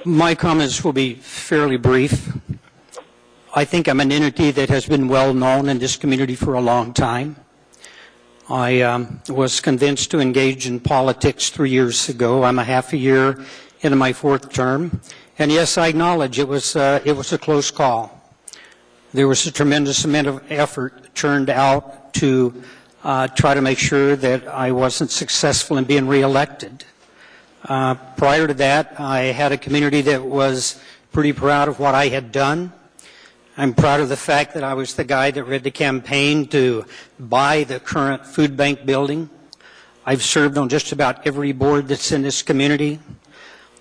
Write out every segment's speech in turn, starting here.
My comments will be fairly brief. I think I'm an entity that has been well known in this community for a long time. I was convinced to engage in politics 3 years ago. I'm a half a year into my fourth term. And yes, I acknowledge it was a close call. There was a tremendous amount of effort turned out to try to make sure that I wasn't successful in being reelected. Prior to that, I had a community that was pretty proud of what I had done. I'm proud of the fact that I was the guy that led the campaign to buy the current food bank building. I've served on just about every board that's in this community.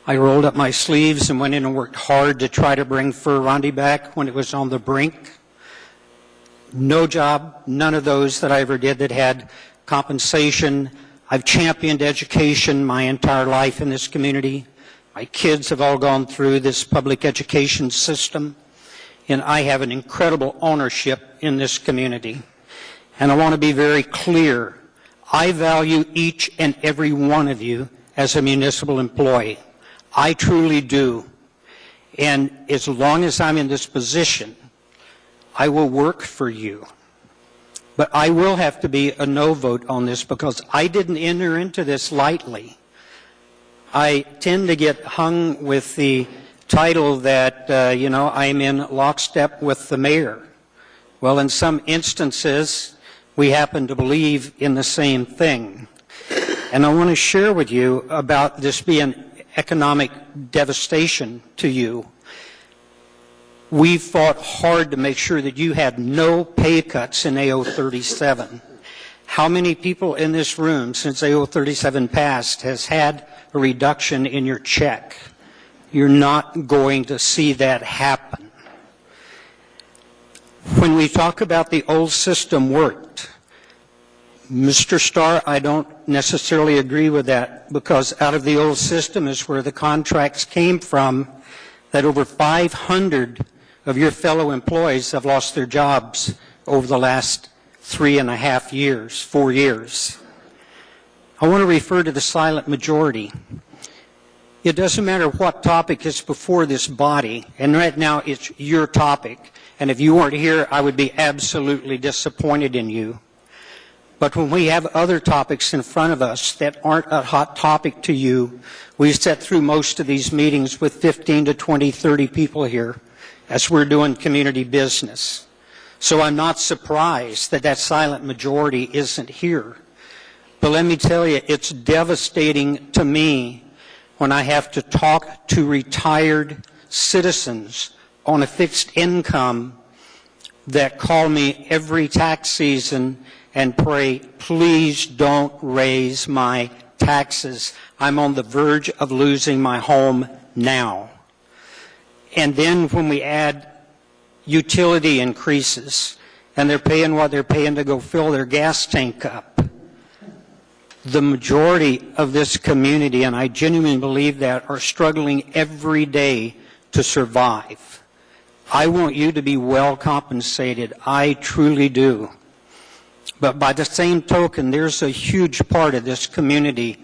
I rolled up my sleeves and went in and worked hard to try to bring Fur-Rondi back when it was on the brink. No job, none of those that I ever did that had compensation. I've championed education my entire life in this community. My kids have all gone through this public education system, and I have an incredible ownership in this community. And I want to be very clear. I value each and every one of you as a municipal employee. I truly do. And as long as I'm in this position, I will work for you. But I will have to be a no vote on this because I didn't enter into this lightly. I tend to get hung with the title that, I'm in lockstep with the mayor. Well, in some instances, we happen to believe in the same thing. And I want to share with you about this being economic devastation to you. We fought hard to make sure that you had no pay cuts in AO37. How many people in this room since AO37 passed has had a reduction in your check? You're not going to see that happen. When we talk about the old system worked, Mr. Starr, I don't necessarily agree with that because out of the old system is where the contracts came from that over 500 of your fellow employees have lost their jobs over the last 3.5 years, 4 years. I want to refer to the silent majority. It doesn't matter what topic is before this body, and right now it's your topic. And if you weren't here, I would be absolutely disappointed in you. But when we have other topics in front of us that aren't a hot topic to you, we sit through most of these meetings with 15 to 20, 30 people here as we're doing community business. So I'm not surprised that that silent majority isn't here. But let me tell you, it's devastating to me when I have to talk to retired citizens on a fixed income that call me every tax season and pray, please don't raise my taxes. I'm on the verge of losing my home now. And then when we add utility increases and they're paying what they're paying to go fill their gas tank up, the majority of this community, and I genuinely believe that, are struggling every day to survive. I want you to be well compensated. I truly do. But by the same token, there's a huge part of this community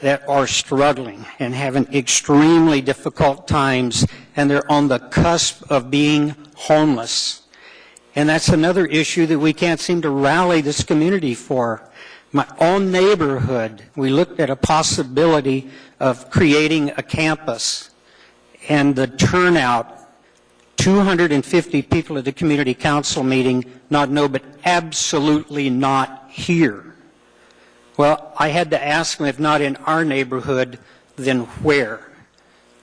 that are struggling and having extremely difficult times, and they're on the cusp of being homeless. And that's another issue that we can't seem to rally this community for. My own neighborhood, we looked at a possibility of creating a campus, and the turnout, 250 people at the community council meeting, not no, but absolutely not here. Well, I had to ask them, if not in our neighborhood, then where?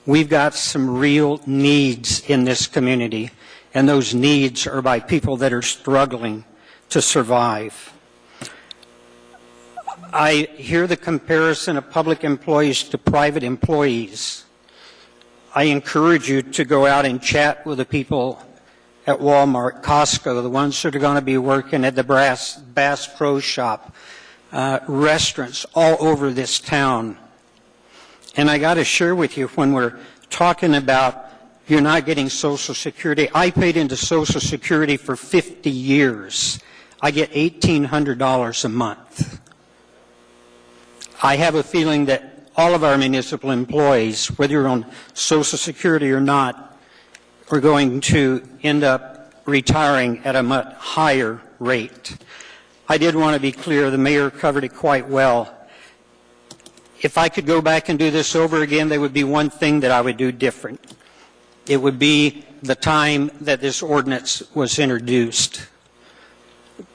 We've got some real needs in this community, and those needs are by people that are struggling to survive. I hear the comparison of public employees to private employees. I encourage you to go out and chat with the people at Walmart, Costco, the ones that are going to be working at the Bass Pro Shop, restaurants all over this town. And I got to share with you, when we're talking about you're not getting Social Security, I paid into Social Security for 50 years. I get $1,800 a month. I have a feeling that all of our municipal employees, whether you're on Social Security or not, are going to end up retiring at a much higher rate. I did want to be clear, the mayor covered it quite well. If I could go back and do this over again, there would be one thing that I would do different. It would be the time that this ordinance was introduced.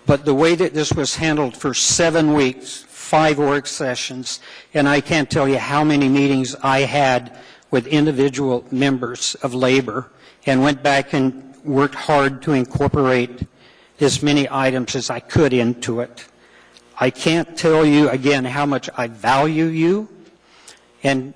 But the way that this was handled for 7 weeks, 5 work sessions, and I can't tell you how many meetings I had with individual members of labor and went back and worked hard to incorporate as many items as I could into it. I can't tell you again how much I value you. And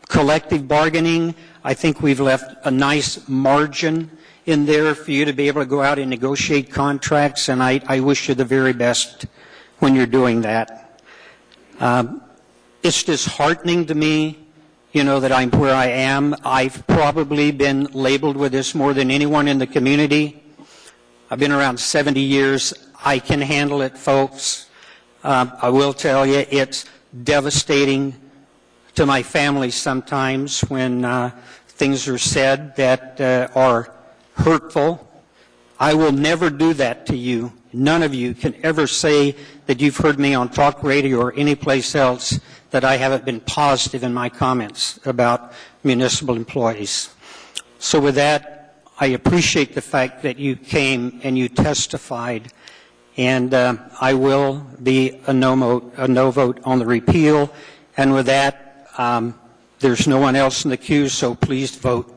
collective bargaining, I think we've left a nice margin in there for you to be able to go out and negotiate contracts, and I wish you the very best when you're doing that. It's disheartening to me, you know, that I'm where I am. I've probably been labeled with this more than anyone in the community. I've been around 70 years. I can handle it, folks. I will tell you, it's devastating to my family sometimes when things are said that are hurtful. I will never do that to you. None of you can ever say that you've heard me on talk radio or any place else that I haven't been positive in my comments about municipal employees. So with that, I appreciate the fact that you came and you testified, and I will be a no vote on the repeal. And with that, there's no one else in the queue, so please vote.